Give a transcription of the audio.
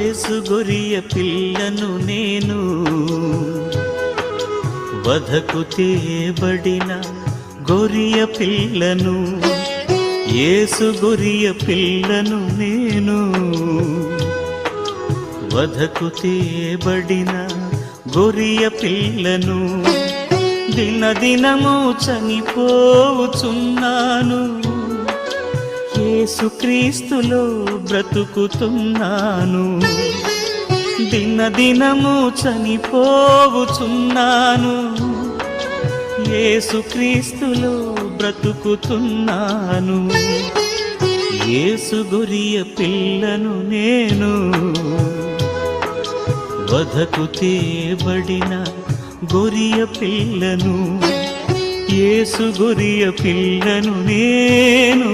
యేసు గొరియ పిల్లను నేను, వధకు తేబడిన గొరియ పిల్లను. యేసు గొరియ పిల్లను నేను, వధకు తేబడిన గొరియ పిల్లను. దినదినము చనిపోవుచున్నాను, యేసుక్రీస్తులో బ్రతుకుతున్నాను. దినదినము చనిపోవుచున్నాను, యేసుక్రీస్తులో బ్రతుకుతున్నాను. యేసు గొరియ పిల్లను నేను, వధకు తేబడిన గొరియ పిల్లను. యేసు గొరియ పిల్లను నేను.